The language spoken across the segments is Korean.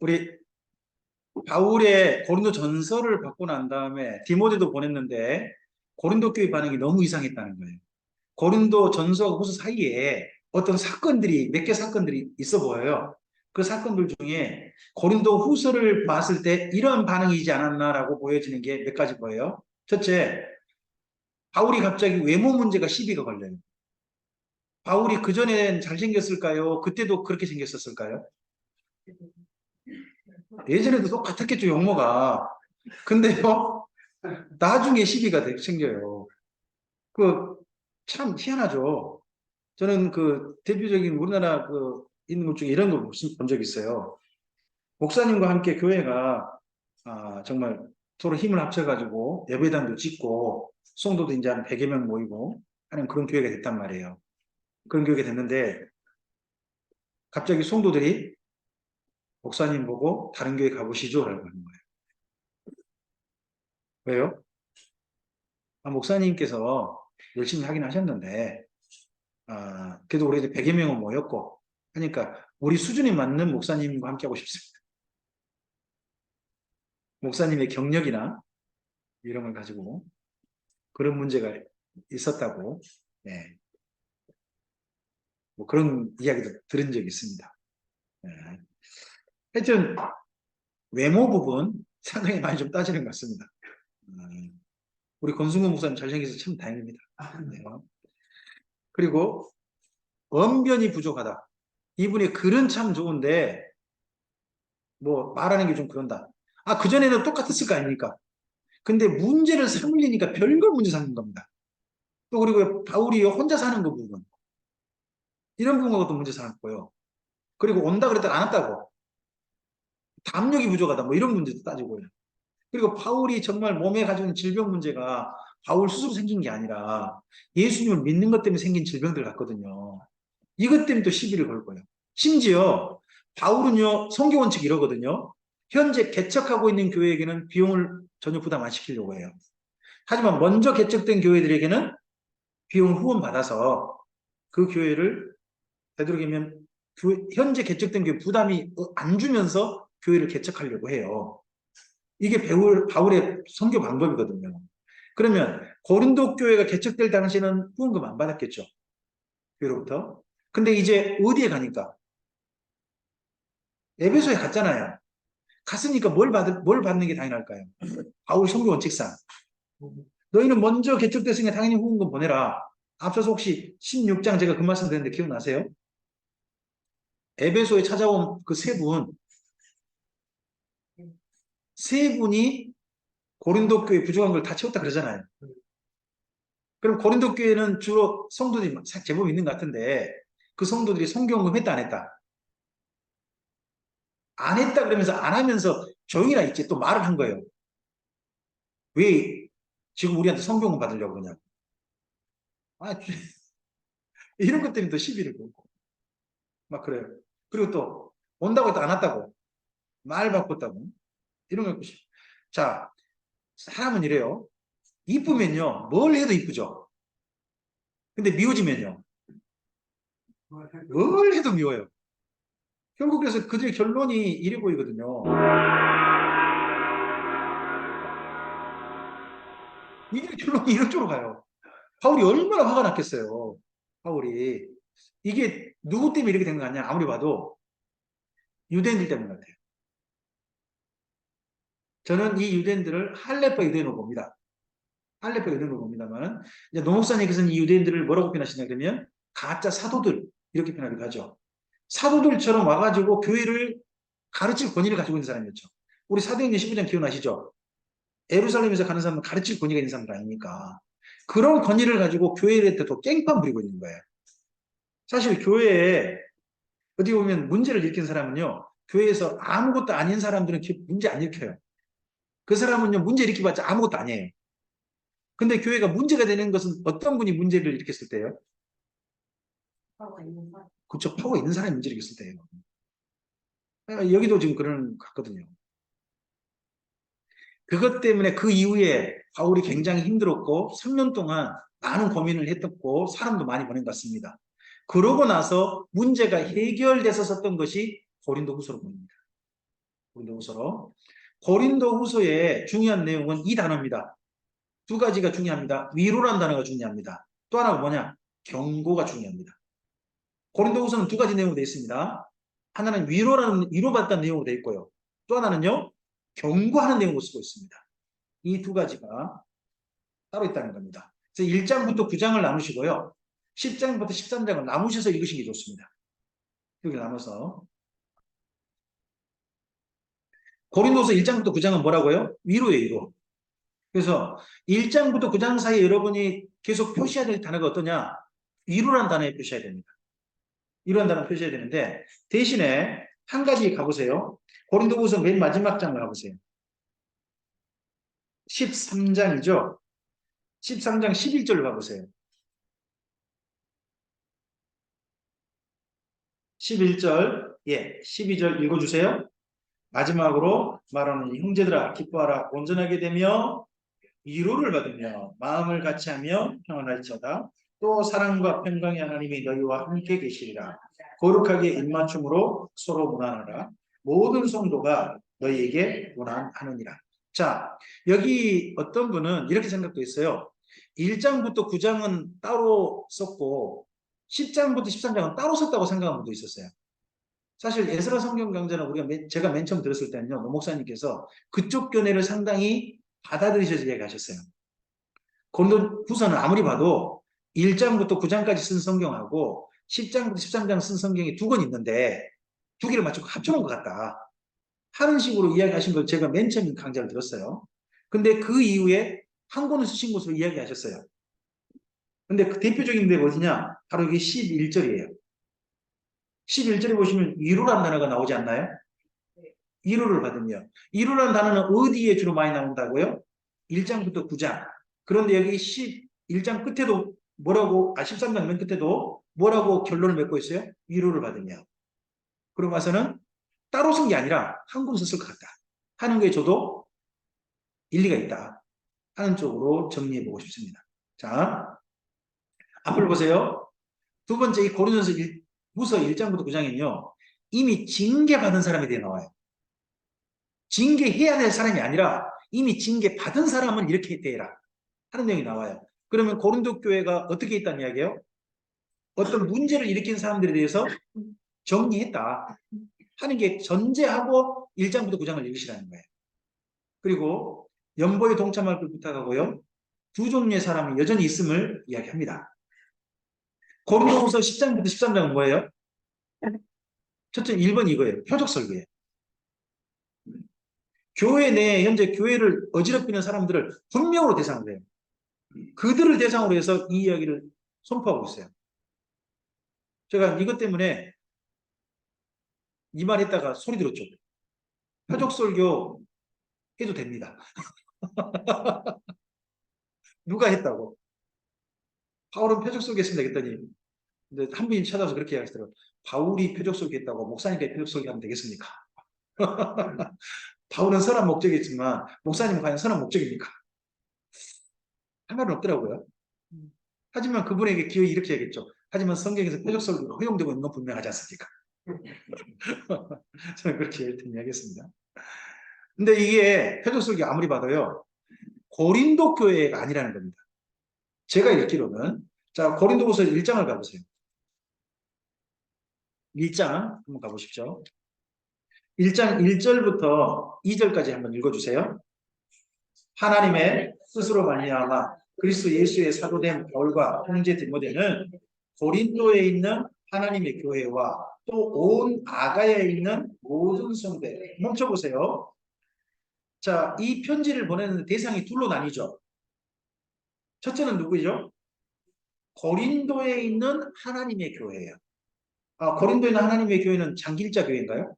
우리 바울의 고린도 전서를 받고 난 다음에 디모데도 보냈는데 고린도 교회 반응이 너무 이상했다는 거예요. 고린도 전서와 후서 사이에 어떤 사건들이 몇 개 사건들이 있어 보여요. 그 사건들 중에 고린도 후서를 봤을 때 이런 반응이지 않았나라고 보여지는 게 몇 가지 보여요. 첫째, 바울이 갑자기 외모 문제가 시비가 걸려요. 바울이 그전엔 잘생겼을까요? 그때도 그렇게 생겼었을까요? 예전에도 똑같았겠죠, 용모가. 근데요, 나중에 시비가 생겨요. 그, 참 희한하죠. 저는 그 대표적인 우리나라 그 있는 것 중에 이런 걸 본 적 있어요. 목사님과 함께 교회가 정말 서로 힘을 합쳐가지고 예배당도 짓고 성도도 이제 한 100여 명 모이고 하는 그런 교회가 됐단 말이에요. 그런 교회가 됐는데 갑자기 성도들이 목사님 보고 다른 교회 가보시죠 라고 하는 거예요. 왜요? 목사님께서 열심히 하긴 하셨는데 그래도 우리 100여 명은 모였고 하니까 우리 수준에 맞는 목사님과 함께 하고 싶습니다. 목사님의 경력이나 이런 걸 가지고 그런 문제가 있었다고 네. 뭐 그런 이야기도 들은 적이 있습니다. 네. 하여튼 외모 부분 상당히 많이 좀 따지는 것 같습니다. 우리 권순구 목사님 잘생겨서 참 다행입니다. 네. 그리고 언변이 부족하다. 이분의 글은 참 좋은데 뭐 말하는 게 좀 그런다. 그전에는 똑같았을 거 아닙니까? 근데 문제를 삼으려니까 별걸 문제 삼는 겁니다. 또 그리고 바울이 혼자 사는 그 부분. 이런 부분하고도 문제 삼았고요. 그리고 온다 그랬다가 안 왔다고. 담력이 부족하다. 뭐 이런 문제도 따지고요. 그리고 바울이 정말 몸에 가지고 있는 질병 문제가 바울 스스로 생긴 게 아니라 예수님을 믿는 것 때문에 생긴 질병들 같거든요. 이것 때문에 또 시비를 걸 거예요. 심지어 바울은요, 성경원칙 이러거든요. 현재 개척하고 있는 교회에게는 비용을 전혀 부담 안 시키려고 해요. 하지만 먼저 개척된 교회들에게는 비용을 후원받아서 그 교회를 되도록이면 현재 개척된 교회 부담이 안 주면서 교회를 개척하려고 해요. 이게 바울의 선교 방법이거든요. 그러면 고린도 교회가 개척될 당시에는 후원금 안 받았겠죠. 교회로부터. 근데 이제 어디에 가니까? 에베소에 갔잖아요. 갔으니까 뭘 받는 게 당연할까요? 바울 선교 원칙상. 너희는 먼저 개척됐으니까 당연히 후원금 보내라. 앞서서 혹시 16장 제가 그 말씀 드렸는데 기억나세요? 에베소에 찾아온 그 세 분이 고린도 교회 부족한 걸 다 채웠다 그러잖아요. 그럼 고린도 교회는 주로 성도들이 제법 있는 것 같은데 그 성도들이 성경금 했다 안 했다? 안 했다 그러면서 안 하면서 조용히나 있지 또 말을 한 거예요. 왜 지금 우리한테 성경금 받으려고 그러냐고. 아, 이런 것 때문에 또 시비를 걸고 막 그래요. 그리고 또 온다고 해도 안 왔다고 말 바꿨다고 이런 거. 자, 사람은 이래요. 이쁘면요 뭘 해도 이쁘죠. 근데 미워지면요 뭘 해도 미워요. 결국 그래서 그들의 결론이 이래 보이거든요. 이들의 결론이 이런 쪽으로 가요. 바울이 얼마나 화가 났겠어요. 바울이. 이게 누구 때문에 이렇게 된 거 같냐? 아무리 봐도 유대인들 때문 같아요. 저는 이 유대인들을 할레파 유대인으로 봅니다. 할레파 유대인으로 봅니다만, 이제 노 목사님께서는 이 유대인들을 뭐라고 표현하시냐 그러면 가짜 사도들 이렇게 표현하기도 하죠. 사도들처럼 와가지고 교회를 가르칠 권위를 가지고 있는 사람이었죠. 우리 사도행전 15장 기억나시죠? 예루살렘에서 가는 사람은 가르칠 권위가 있는 사람들 아닙니까? 그런 권위를 가지고 교회를 더 깽판 부리고 있는 거예요. 사실 교회에 어디 보면 문제를 일으킨 사람은요, 교회에서 아무것도 아닌 사람들은 문제 안 일으켜요. 그 사람은요, 문제 일으키봤자 아무것도 아니에요. 근데 교회가 문제가 되는 것은 어떤 분이 문제를 일으켰을 때예요? 그쵸, 파워 있는 사람이 문제를 일으켰을 때예요. 여기도 지금 그런 것 같거든요. 그것 때문에 그 이후에 바울이 굉장히 힘들었고 3년 동안 많은 고민을 했었고 사람도 많이 보낸 것 같습니다. 그러고 나서 문제가 해결돼서 썼던 것이 고린도 후서로 보입니다. 고린도후서로. 고린도후서의 중요한 내용은 이 단어입니다. 두 가지가 중요합니다. 위로라는 단어가 중요합니다. 또 하나가 뭐냐? 경고가 중요합니다. 고린도후서는 두 가지 내용으로 되어 있습니다. 하나는 위로받았다는 내용으로 되어 있고요. 또 하나는요, 경고하는 내용으로 쓰고 있습니다. 이 두 가지가 따로 있다는 겁니다. 그래서 1장부터 9장을 나누시고요. 10장부터 13장을 나누셔서 읽으시는 게 좋습니다. 여기 나눠서. 고린도서 1장부터 9장은 뭐라고요? 위로예요, 위로. 그래서 1장부터 9장 사이에 여러분이 계속 표시해야 될 단어가 어떠냐? 위로라는 단어에 표시해야 됩니다. 이런 단어 표시해야 되는데 대신에 한 가지 가보세요. 고린도후서 맨 마지막 장을 가보세요. 13장이죠. 13장 11절을 가보세요. 11절, 12절 읽어주세요. 마지막으로 말하는 형제들아 기뻐하라 온전하게 되며 위로를 받으며 마음을 같이하며 평안할지어다. 또 사랑과 평강의 하나님이 너희와 함께 계시리라. 거룩하게 입맞춤으로 서로 무난하라. 모든 성도가 너희에게 무난하느니라. 자, 여기 어떤 분은 이렇게 생각도 있어요. 1장부터 9장은 따로 썼고 10장부터 13장은 따로 썼다고 생각하는 분도 있었어요. 사실 에스라 성경 강좌는 제가 맨 처음 들었을 때는요, 노 목사님께서 그쪽 견해를 상당히 받아들이셔서 이야기하셨어요. 고린도후서는 아무리 봐도 1장부터 9장까지 쓴 성경하고 10장부터 13장 쓴 성경이 두 권 있는데 두 개를 맞추고 합쳐놓은 것 같다 하는 식으로 이야기하신 걸 제가 맨 처음 강좌를 들었어요. 근데 그 이후에 한 권을 쓰신 것으로 이야기하셨어요. 근데 그 대표적인 데가 어디냐? 바로 이게 11절이에요. 11절에 보시면 위로라는 단어가 나오지 않나요? 위로를 받으며. 위로라는 단어는 어디에 주로 많이 나온다고요? 1장부터 9장. 그런데 여기 11장 끝에도 13장 맨 끝에도 뭐라고 결론을 맺고 있어요? 위로를 받으며. 그러고 나서는 따로 쓴 게 아니라 한 권 썼을 것 같다 하는 게 저도 일리가 있다 하는 쪽으로 정리해 보고 싶습니다. 자, 앞을 보세요. 두 번째 이 고린도서 후서 1장부터 9장에는요. 이미 징계받은 사람에 대해 나와요. 징계해야 될 사람이 아니라 이미 징계받은 사람은 이렇게 대해라 하는 내용이 나와요. 그러면 고린도 교회가 어떻게 했다는 이야기예요? 어떤 문제를 일으킨 사람들에 대해서 정리했다 하는 게 전제하고 1장부터 9장을 읽으시라는 거예요. 그리고 연보에 동참할 걸 부탁하고요. 두 종류의 사람이 여전히 있음을 이야기합니다. 고린도후서 10장부터 13장은 뭐예요? 첫째 1번 이거예요. 표적 설교예요. 교회 내에 현재 교회를 어지럽히는 사람들을 분명으로 대상으로 해요. 그들을 대상으로 해서 이 이야기를 선포하고 있어요. 제가 이것 때문에 이 말 했다가 소리 들었죠. 표적 설교 해도 됩니다. 누가 했다고? 바울은 표적 설교 했습니다. 그랬더니 근데 한 분이 찾아와서 그렇게 이야기하시더라고요. 바울이 표적 설교 했다고 목사님께 표적 설교 하면 되겠습니까? 바울은 선한 목적이 있지만 목사님은 과연 선한 목적입니까? 할 말은 없더라고요. 하지만 그분에게 기어이 이렇게 얘기했죠. 하지만 성경에서 표적 설교가 허용되고 있는 건 분명하지 않습니까? 저는 그렇게 이야기했습니다. 근데 이게 표적 설교 아무리 봐도요. 고린도 교회가 아니라는 겁니다. 제가 읽기로는 자 고린도후서 1장을 가보세요. 1장 한번 가보십시오. 1장 1절부터 2절까지 한번 읽어주세요. 하나님의 뜻으로 말미암아 그리스도 예수의 사도된 바울과 형제 디모데는 고린도에 있는 하나님의 교회와 또 온 아가야에 있는 모든 성도에 멈춰보세요. 자, 이 편지를 보내는 대상이 둘로 나뉘죠. 첫째는 누구죠? 고린도에 있는 하나님의 교회예요. 아, 고린도에 있는 하나님의 교회는 장길자 교회인가요?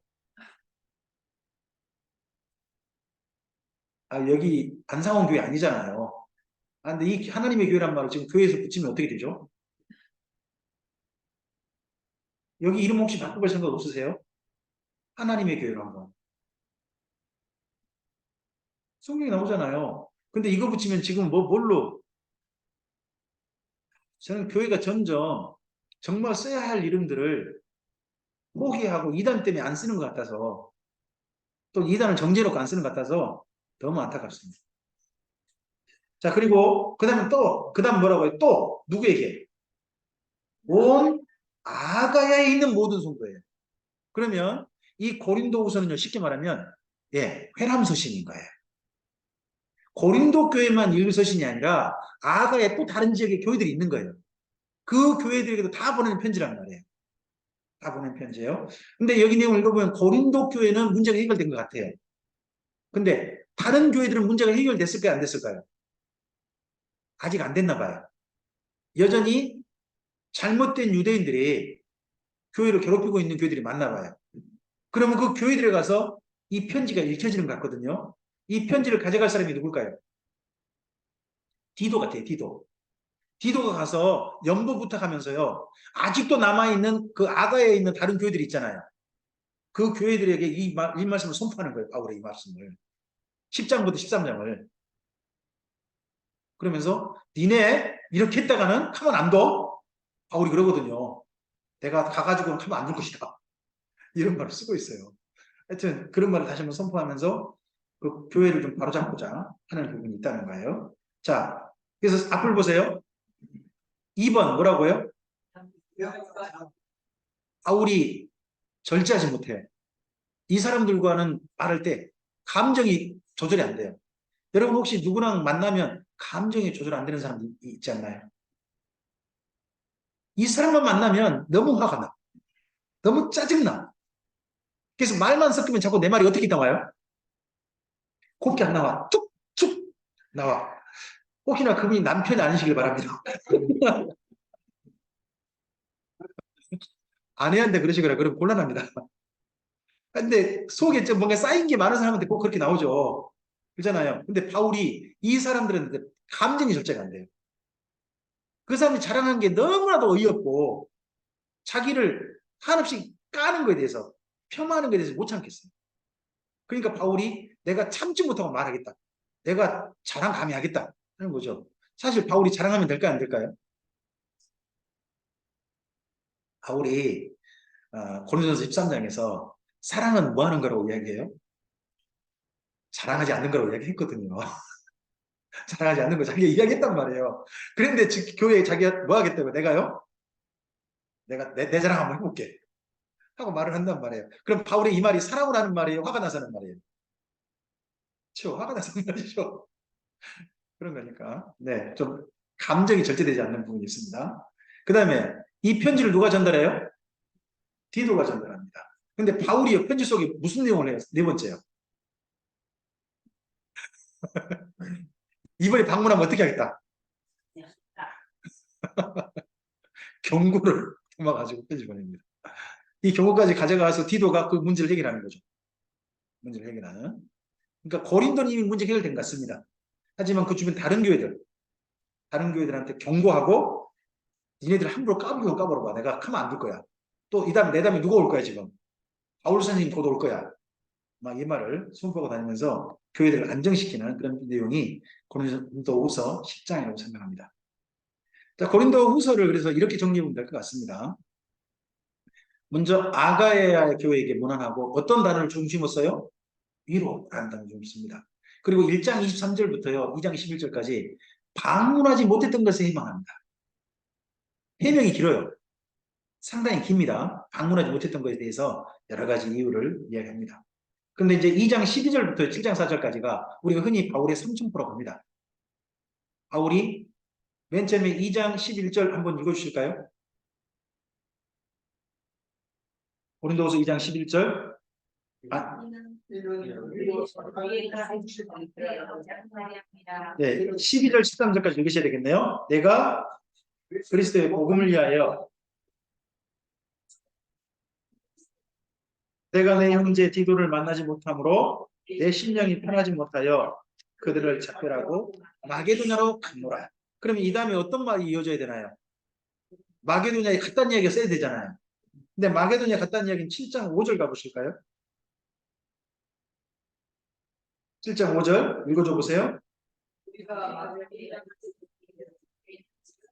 아, 여기 안상원 교회 아니잖아요. 아, 근데 이 하나님의 교회란 말을 지금 교회에서 붙이면 어떻게 되죠? 여기 이름 혹시 바꿔볼 생각 없으세요? 하나님의 교회로 한번. 성경에 나오잖아요. 근데 이거 붙이면 지금 뭘로? 저는 교회가 점점 정말 써야 할 이름들을 포기하고 이단 때문에 안 쓰는 것 같아서 또 이단을 정제해놓고 안 쓰는 것 같아서 너무 안타깝습니다. 자, 그리고 그 다음 뭐라고요? 또 누구에게? 온 아가야에 있는 모든 성도예요. 그러면 이 고린도후서는요, 쉽게 말하면 회람서신인 거예요. 고린도 교회만 읽을 서신이 아니라 아가야 또 다른 지역의 교회들이 있는 거예요. 그 교회들에게도 다 보내는 편지란 말이에요. 다 보내는 편지예요. 근데 여기 내용을 읽어보면 고린도 교회는 문제가 해결된 것 같아요. 근데 다른 교회들은 문제가 해결됐을까요? 안 됐을까요? 아직 안 됐나 봐요. 여전히 잘못된 유대인들이 교회를 괴롭히고 있는 교회들이 많나 봐요. 그러면 그 교회들에 가서 이 편지가 읽혀지는 것 같거든요. 이 편지를 가져갈 사람이 누굴까요? 디도 같아요, 디도. 디도가 가서 연부 부탁하면서요. 아직도 남아있는 그 아가에 있는 다른 교회들이 있잖아요. 그 교회들에게 이 말씀을 선포하는 거예요. 바울의 이 말씀을. 10장부터 13장을. 그러면서 니네 이렇게 했다가는 가만 안 둬. 바울이 그러거든요. 내가 가가지고는 가만 안 둘 것이다. 이런 말을 쓰고 있어요. 하여튼 그런 말을 다시 한번 선포하면서 그 교회를 좀 바로잡고자 하는 부분이 있다는 거예요. 자, 그래서 앞을 보세요. 2번 뭐라고요? 바울이 절제하지 못해요. 이 사람들과는 말할 때 감정이 조절이 안 돼요. 여러분 혹시 누구랑 만나면 감정이 조절 안 되는 사람 있지 않나요? 이 사람만 만나면 너무 화가 나. 너무 짜증나. 그래서 말만 섞으면 자꾸 내 말이 어떻게 나와요? 곱게 안 나와. 툭툭 나와. 혹시나 그분이 남편이 아니시길 바랍니다. 아내한테 그러시거나 그러면 곤란합니다. 근데 속에 좀 뭔가 쌓인 게 많은 사람한테 꼭 그렇게 나오죠. 그렇잖아요. 근데 바울이 이 사람들은 감정이 절제가 안 돼요. 그 사람이 자랑한 게 너무나도 어이없고 자기를 한없이 까는 거에 대해서 폄하하는 거에 대해서 못 참겠어요. 그러니까 바울이 내가 참지 못하고 말하겠다. 내가 자랑 감히 하겠다 하는 거죠. 사실 바울이 자랑하면 될까요? 안 될까요? 바울이 고린도전서 13장에서 사랑은 뭐 하는 거라고 이야기해요? 자랑하지 않는 거라고 이야기했거든요. 자랑하지 않는 거 자기가 이야기했단 말이에요. 그런데 교회에 자기가 뭐 하겠다고 내가요? 내가 내 자랑 한번 해볼게 하고 말을 한단 말이에요. 그럼 바울의 이 말이 사랑을 하는 말이에요? 화가 나서 하는 말이에요? 그렇죠. 화가 나서 하는 말이죠. 그런 거니까. 네, 좀 감정이 절제되지 않는 부분이 있습니다. 그 다음에 이 편지를 누가 전달해요? 디도가 전달합니다. 근데 바울이 편지 속에 무슨 내용을 해요? 네 번째요. 이번에 방문하면 어떻게 하겠다? 경고를 담아가지고 편지 보냅니다. 이 경고까지 가져가서 디도가 그 문제를 해결하는 거죠. 문제를 해결하는. 그러니까 고린도는 이미 문제 해결된 것 같습니다. 하지만 그 주변 다른 교회들한테 경고하고 니네들 함부로 까불어 봐. 내가 가만 안 둘 거야. 또 이 다음 내 다음에 누가 올 거야 지금. 바울 선생님 곧 올 거야. 막 이 말을 선포하고 다니면서 교회들을 안정시키는 그런 내용이 고린도후서 10장이라고 생각합니다. 자, 고린도후서를 그래서 이렇게 정리하면 될 것 같습니다. 먼저 아가야 교회에게 문안하고 어떤 단어를 중심으로 써요? 위로라는 단어를 좀 씁니다. 그리고 1장 23절부터요 2장 11절까지 방문하지 못했던 것을 희망합니다. 해명이 길어요. 상당히 깁니다. 방문하지 못했던 것에 대해서 여러 가지 이유를 이야기합니다. 그런데 이제 2장 12절부터 7장 4절까지가 우리가 흔히 바울의 삼천포라고 합니다. 바울이 맨 처음에 2장 11절 한번 읽어주실까요? 고린도후서 2장 11절. 네, 12절 13절까지 읽으셔야 되겠네요. 내가 그리스도의 복음을 위하여 내가 내 형제 디도를 만나지 못하므로 내 심령이 편하지 못하여 그들을 작별하고 마게도냐로 갔노라. 그러면 이 다음에 어떤 말이 이어져야 되나요? 마게도냐에 갔다는 이야기가 써야 되잖아요. 근데 마게도냐에 갔다는 이야기는 7장 5절 가보실까요? 7장 5절 읽어줘 보세요.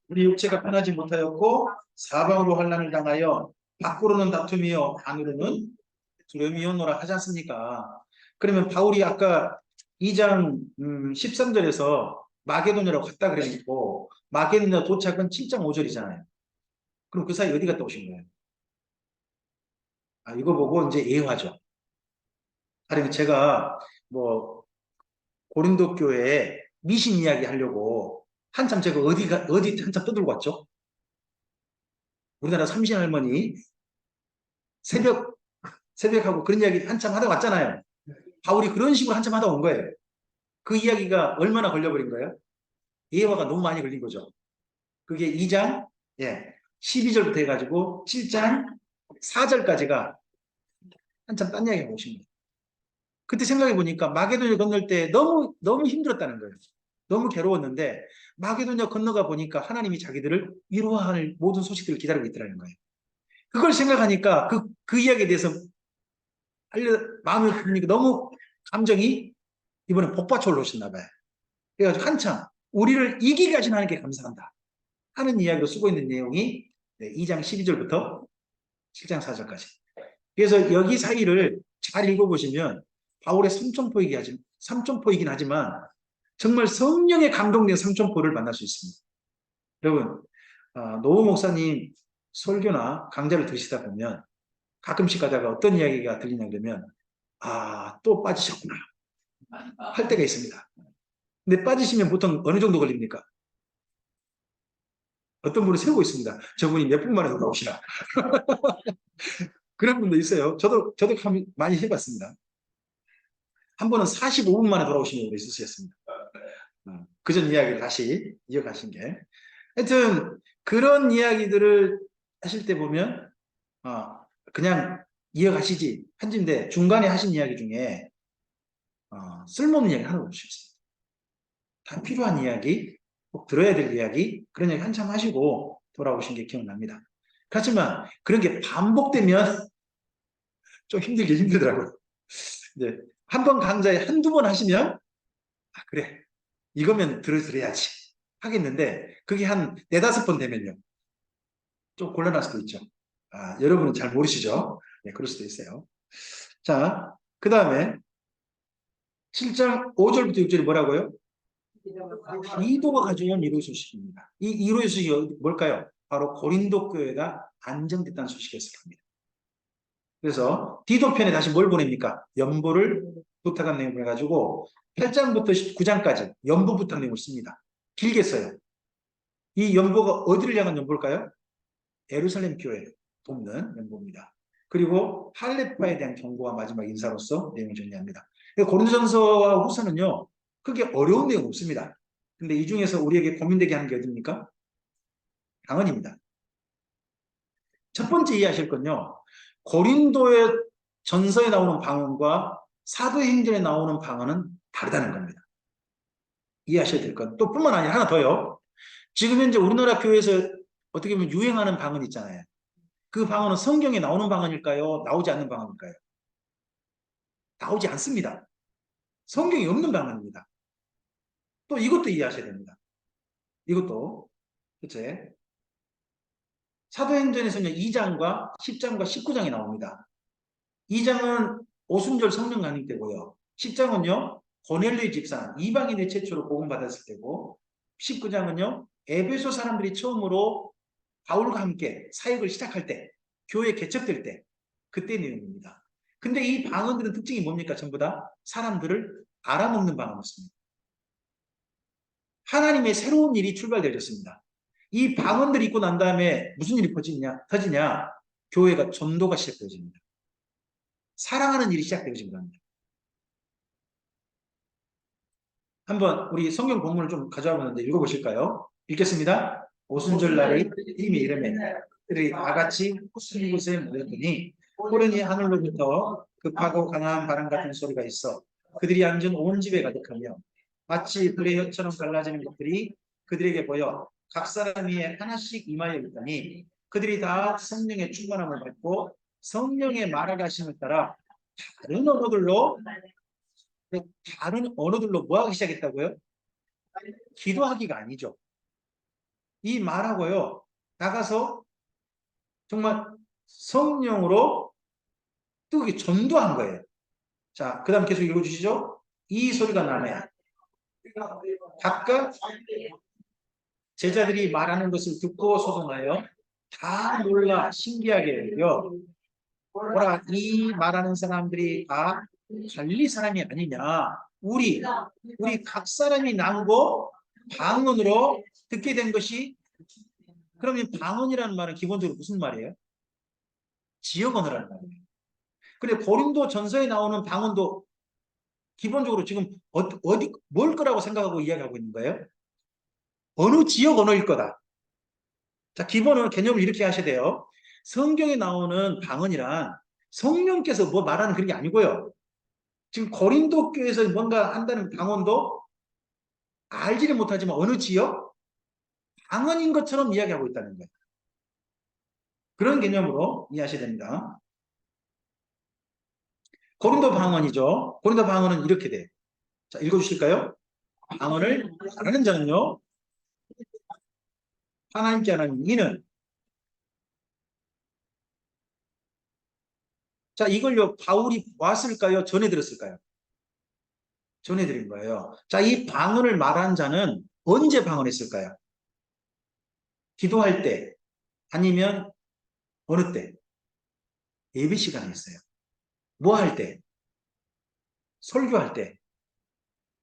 우리 육체가 편하지 못하였고 사방으로 환난을 당하여 밖으로는 다툼이요 안으로는 두려움이었노라 하지 않습니까? 그러면 바울이 아까 2장 13절에서 마게도냐로 갔다 그랬고 마게도냐 도착은 7장 5절이잖아요. 그럼 그 사이 어디 갔다 오신 거예요? 아, 이거 보고 이제 예화죠. 아니 제가 뭐 고린도 교회에 미신 이야기 하려고 한참 제가 어디 한참 떠들고 왔죠? 우리나라 삼신 할머니 새벽 새벽하고 그런 이야기 한참 하다 왔잖아요. 바울이 그런 식으로 한참 하다 온 거예요. 그 이야기가 얼마나 걸려버린 거예요? 예화가 너무 많이 걸린 거죠. 그게 2장 12절부터 해가지고 7장 4절까지가 한참 딴 이야기 하고 오신 거예요. 그때 생각해 보니까 마게도냐 건널 때 너무 힘들었다는 거예요. 너무 괴로웠는데 마게도냐 건너가 보니까 하나님이 자기들을 위로할 모든 소식들을 기다리고 있더라는 거예요. 그걸 생각하니까 그 이야기에 대해서 마음이 풀리니까 너무 감정이 이번에 복받쳐 올라오셨나 봐요. 그래가지고 한참 우리를 이기게 하신 하나님께 감사한다 하는 이야기로 쓰고 있는 내용이 2장 12절부터 7장 4절까지. 그래서 여기 사이를 잘 읽어보시면 바울의 삼천포이긴 하지만 정말 성령에 감동된 삼천포를 만날 수 있습니다. 여러분 노호 목사님 설교나 강좌를 들으시다 보면 가끔씩 가다가 어떤 이야기가 들리냐 그러면 또 빠지셨구나 할 때가 있습니다. 근데 빠지시면 보통 어느 정도 걸립니까? 어떤 분을 세우고 있습니다. 저분이 몇 분 만에 돌아오시나. 그런 분도 있어요. 저도 많이 해봤습니다. 한 번은 45분 만에 돌아오신 분도 있으셨습니다. 그전 이야기를 다시 이어가신 게. 하여튼 그런 이야기들을 하실 때 보면 그냥 이어가시지 한진데 중간에 하신 이야기 중에 쓸모없는 이야기 하나도 없으셨어요. 다 필요한 이야기, 꼭 들어야 될 이야기, 그런 이야기 한참 하시고 돌아오신 게 기억납니다. 그렇지만 그런 게 반복되면 좀 힘들더라고요. 이제 한 번 강좌에 한두 번 하시면 그래 이거면 들어야지 하겠는데 그게 한 네다섯 번 되면요 좀 곤란할 수도 있죠. 여러분은 잘 모르시죠? 네, 그럴 수도 있어요. 자, 그 다음에 7장 5절부터 6절이 뭐라고요? 기도가 가져온 이로의 소식입니다. 이 이로의 소식이 뭘까요? 바로 고린도 교회가 안정됐다는 소식이었을 겁니다. 그래서 디도편에 다시 뭘 보냅니까? 연보를 부탁한 내용을 해가지고 8장부터 9장까지 연보 부탁 내용을 씁니다. 길게 써요. 이 연보가 어디를 향한 연보일까요? 예루살렘 교회 돕는 연보입니다. 그리고 할레파에 대한 경고와 마지막 인사로서 내용을 정리합니다. 고린도전서와 후서는요. 크게 어려운 내용 없습니다. 근데 이 중에서 우리에게 고민되게 하는 게 어디입니까? 방언입니다. 첫 번째 이해하실 건요. 고린도의 전서에 나오는 방언과 사도행전에 나오는 방언은 다르다는 겁니다. 이해하셔야 될 건. 또 뿐만 아니라 하나 더요. 지금 현재 우리나라 교회에서 어떻게 보면 유행하는 방언 있잖아요. 그 방언은 성경에 나오는 방언일까요? 나오지 않는 방언일까요? 나오지 않습니다. 성경이 없는 방언입니다. 또 이것도 이해하셔야 됩니다. 이것도 그치? 사도행전에서는 2장과 10장과 19장이 나옵니다. 2장은 오순절 성령 강림 때고요. 10장은요. 고넬료의 집산 이방인의 최초로 복음받았을 때고 19장은요. 에베소 사람들이 처음으로 바울과 함께 사역을 시작할 때 교회 개척될 때 그때 내용입니다. 근데 이 방언들은 특징이 뭡니까? 전부 다 사람들을 알아먹는 방언이었습니다. 하나님의 새로운 일이 출발되어졌습니다. 이 방언들이 있고 난 다음에 무슨 일이 터지냐? 교회가 전도가 시작되어집니다. 사랑하는 일이 시작되어집니다. 한번 우리 성경 본문을 좀 가져와 보는데 읽어보실까요? 읽겠습니다. 오순절 날에 힘이 이르매 그들이 다 같이 한 곳에 모였더니 호련히 하늘로부터 급하고 강한 바람 같은 소리가 있어 그들이 앉은 온 집에 가득하며 마치 불의 혀처럼 갈라지는 것들이 그들에게 보여 각 사람 위에 하나씩 임하여 있더니 그들이 다 성령의 충만함을 받고 성령의 말하가심을 따라 다른 언어들로 뭐 하기 시작했다고요? 기도하기가 아니죠. 이 말하고요. 나가서 정말 성령으로 뜨기 전도한 거예요. 자, 그 다음 계속 읽어주시죠. 이 소리가 나네. 각각 제자들이 말하는 것을 듣고 소송하여 다 놀라 신기하게 여겨 보라, 이 말하는 사람들이 다 갈릴리 사람이 아니냐. 우리 각 사람이 난고 방언으로 듣게 된 것이, 그러면 방언이라는 말은 기본적으로 무슨 말이에요? 지역 언어라는 말이에요. 근데 고린도 전서에 나오는 방언도 기본적으로 지금 어디 뭘 거라고 생각하고 이야기하고 있는 거예요? 어느 지역 언어일 거다. 자, 기본은 개념을 이렇게 하셔야 돼요. 성경에 나오는 방언이란 성령께서 뭐 말하는 그런 게 아니고요. 지금 고린도 교회에서 뭔가 한다는 방언도 알지는 못하지만 어느 지역? 방언인 것처럼 이야기하고 있다는 거예요. 그런 개념으로 이해하셔야 됩니다. 고린도 방언이죠. 고린도 방언은 이렇게 돼. 자, 읽어주실까요? 방언을 말하는 자는요, 하나님께 하나님 이는. 자, 이걸요, 바울이 왔을까요? 전해들었을까요? 전해드린 거예요. 자, 이 방언을 말한 자는 언제 방언했을까요? 기도할 때, 아니면 어느 때? 예배 시간에 했어요. 뭐 할 때? 설교할 때.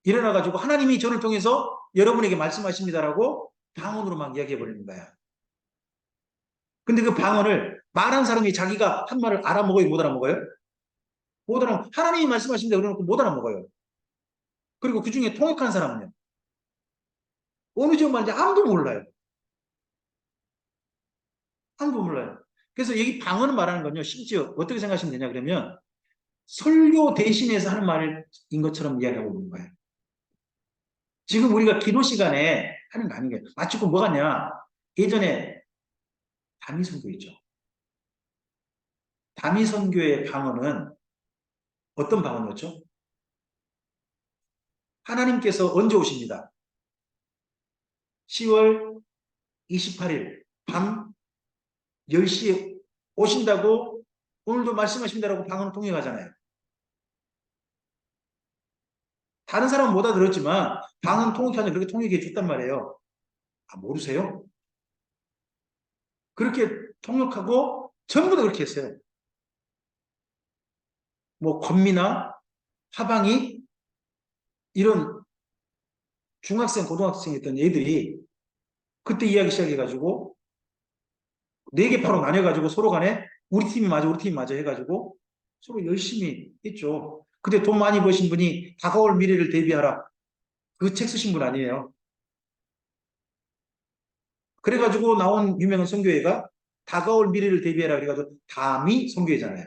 일어나가지고 하나님이 저를 통해서 여러분에게 말씀하십니다라고 방언으로 막 이야기해 버리는 거야. 근데 그 방언을 말한 사람이 자기가 한 말을 알아먹어요? 못 알아먹어요? 못 알아먹어요. 하나님이 말씀하십니다 그러놓고 못 알아먹어요. 그리고 그 중에 통역한 사람은요? 어느 지역 말인지 아무도 몰라요. 아무도 몰라요. 그래서 여기 방언을 말하는 건요, 심지어 어떻게 생각하시면 되냐 그러면 설교 대신해서 하는 말인 것처럼 이야기하고 있는 거예요. 지금 우리가 기도 시간에 하는 거 아닌 게 마치 그 뭐 같냐? 예전에 다미 선교 있죠. 다미 선교의 방언은 어떤 방언이었죠? 하나님께서 언제 오십니다? 10월 28일 밤 10시에 오신다고 오늘도 말씀하십니다라고 방언을 통역하잖아요. 다른 사람은 못 알아들었지만 방언 통역하는 그렇게 통역해 줬단 말이에요. 아, 모르세요? 그렇게 통역하고 전부 다 그렇게 했어요. 뭐 권미나 하방이 이런 중학생, 고등학생이었던 애들이 그때 이야기 시작해가지고 네 개 파로 나뉘어가지고 서로 간에 우리 팀이 맞아, 우리 팀이 맞아 해가지고 서로 열심히 했죠. 근데 돈 많이 버신 분이 다가올 미래를 대비하라. 그 책 쓰신 분 아니에요. 그래가지고 나온 유명한 선교회가 다가올 미래를 대비해라. 그래가지고 담이 선교회잖아요.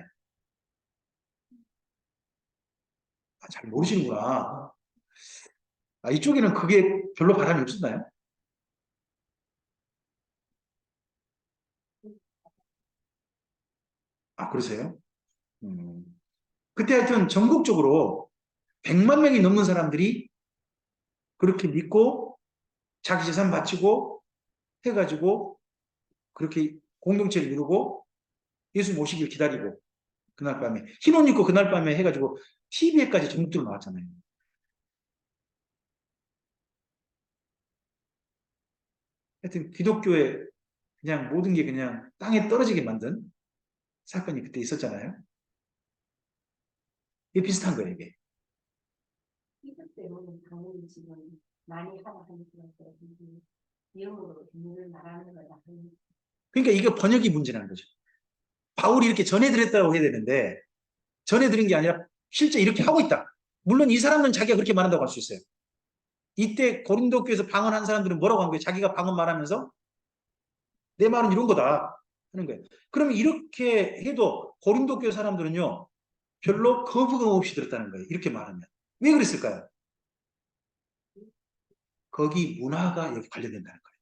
아, 잘 모르시는구나. 아, 이쪽에는 그게 별로 바람이 없었나요? 아, 그러세요? 음. 그때 하여튼 전국적으로 100만 명이 넘는 사람들이 그렇게 믿고 자기 재산 바치고 해가지고 그렇게 공동체를 이루고 예수 모시길 기다리고 그날 밤에 흰 옷 입고 그날 밤에 해가지고 TV에까지 전국적으로 나왔잖아요. 하여튼 기독교의 그냥 모든 게 그냥 땅에 떨어지게 만든 사건이 그때 있었잖아요. 이게 비슷한 거예요, 이게. 이것 때문에 당연히 지금 많이 하나 하는 것들 영어로 비밀을 말하는 거다. 그러니까 이게 번역이 문제라는 거죠. 바울이 이렇게 전해드렸다고 해야 되는데 전해드린 게 아니라 실제 이렇게 하고 있다. 물론 이 사람은 자기가 그렇게 말한다고 할 수 있어요. 이때 고린도 교회에서 방언한 사람들은 뭐라고 한 거예요? 자기가 방언 말하면서 내 말은 이런 거다 하는 거예요. 그러면 이렇게 해도 고린도 교회 사람들은요 별로 거부감 없이 들었다는 거예요. 이렇게 말하면. 왜 그랬을까요? 거기 문화가 여기 관련된다는 거예요.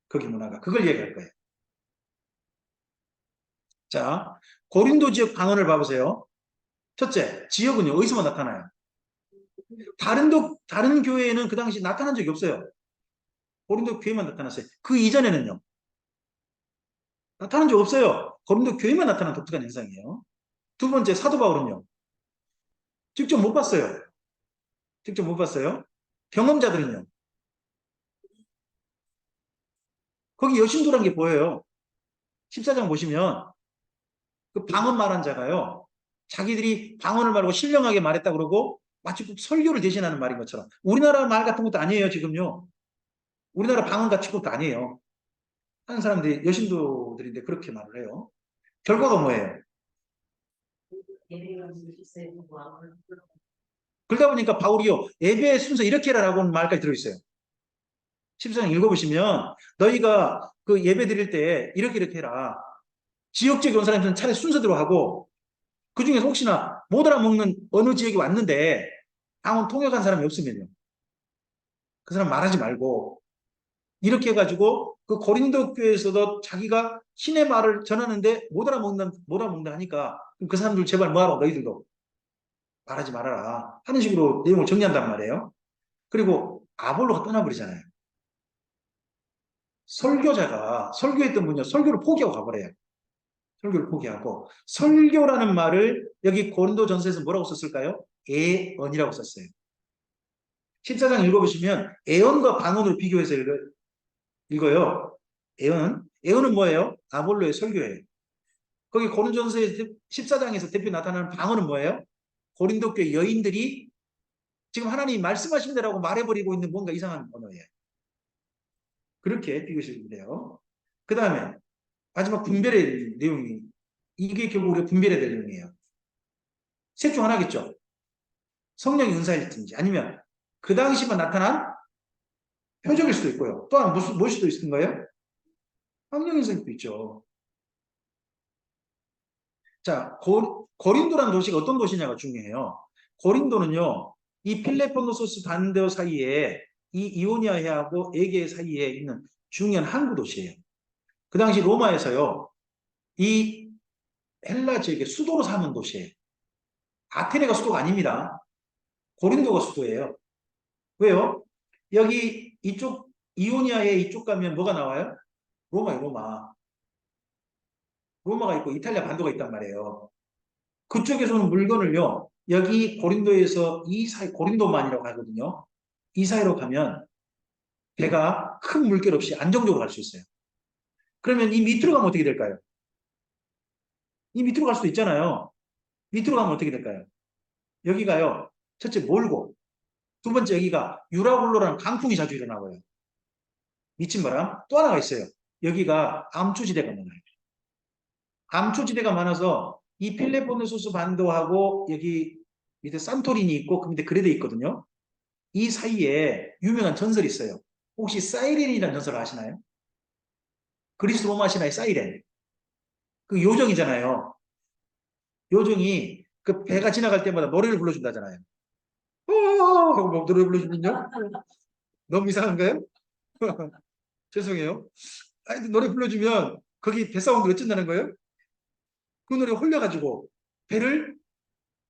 거기 문화가. 그걸 얘기할 거예요. 자, 고린도 지역 방언을 봐보세요. 첫째, 지역은요, 어디서만 나타나요? 다른 교회에는 그 당시 나타난 적이 없어요. 고린도 교회만 나타났어요. 그 이전에는요, 나타난 적 없어요. 고린도 교회만 나타난 독특한 현상이에요. 두 번째, 사도 바울은요, 직접 못 봤어요. 직접 못 봤어요. 경험자들은요. 거기 여신도란 게 보여요. 14장 보시면 그 방언 말한 자가요. 자기들이 방언을 말하고 신령하게 말했다 그러고 마치 꼭 설교를 대신하는 말인 것처럼. 우리나라 말 같은 것도 아니에요, 지금요. 우리나라 방언 같은 것도 아니에요. 하는 사람들이 여신도들인데 그렇게 말을 해요. 결과가 뭐예요? 그러다 보니까 바울이요. 예배의 순서 이렇게 해라라고 하는 말까지 들어있어요. 14장 읽어보시면 너희가 그 예배 드릴 때 이렇게 해라. 지역적에 온 사람들은 차라리 순서대로 하고 그 중에서 혹시나 못 알아먹는 어느 지역에 왔는데 방언 통역한 사람이 없으면요. 그 사람 말하지 말고 이렇게 해가지고 그 고린도 교회에서도 자기가 신의 말을 전하는데 못 알아먹는다 하니까 그 사람들 제발 뭐하라 너희들도 말하지 말아라 하는 식으로 내용을 정리한단 말이에요. 그리고 아볼로가 떠나버리잖아요. 설교자가 설교했던 분이요. 설교를 포기하고 가버려요. 설교를 포기하고 설교라는 말을 여기 고린도전서에서 뭐라고 썼을까요? 애언이라고 썼어요. 14장 읽어보시면 애언과 반언으로 비교해서 읽어요. 애언은 뭐예요? 아볼로의 설교예요. 거기 고린도전서의 14장에서 대표 나타나는 방언은 뭐예요? 고린도 교회 여인들이 지금 하나님이 말씀하신 대로라고 말해버리고 있는 뭔가 이상한 언어예요. 그렇게 비교시면 돼요. 그 다음에 마지막 분별의 내용이 이게 결국 우리가 분별해야 될 내용이에요. 셋 중 하나겠죠. 성령의 은사일든지 아니면 그 당시만 나타난 표적일 수도 있고요. 또한 무엇일 수도 있는 거예요? 성령의 은사일 수도 있죠. 자, 고린도라는 도시가 어떤 도시냐가 중요해요. 고린도는요, 이 필레폰노소스 반도 사이에 이 이오니아 해하고 에게 사이에 있는 중요한 항구 도시예요. 그 당시 로마에서요, 이 헬라 지역의 수도로 삼은 도시예요. 아테네가 수도가 아닙니다. 고린도가 수도예요. 왜요? 여기 이쪽 이오니아의 이쪽 가면 뭐가 나와요? 로마예요, 로마. 로마가 있고 이탈리아 반도가 있단 말이에요. 그쪽에서 오는 물건을요, 여기 고린도에서 이 사이, 고린도만이라고 하거든요. 이 사이로 가면 배가 큰 물결 없이 안정적으로 갈 수 있어요. 그러면 이 밑으로 가면 어떻게 될까요? 이 밑으로 갈 수도 있잖아요. 밑으로 가면 어떻게 될까요? 여기가요, 첫째 몰고, 두 번째 여기가 유라굴로라는 강풍이 자주 일어나고요. 미친 바람 또 하나가 있어요. 여기가 암초지대가 많아요. 암초지대가 많아서 이 필레폰네소스 반도하고 여기 밑에 산토리니 있고 그 밑에 그레데 있거든요. 이 사이에 유명한 전설이 있어요. 혹시 사이렌이라는 전설을 아시나요? 그리스 로마 신화의 사이렌. 그 요정이잖아요. 요정이 그 배가 지나갈 때마다 노래를 불러준다잖아요. 하고 막 노래 불러주면요. 너무 이상한가요? 죄송해요. 아니, 노래 불러주면 거기 배 사운드 어쩐다는 거예요? 그 노래에 홀려가지고 배를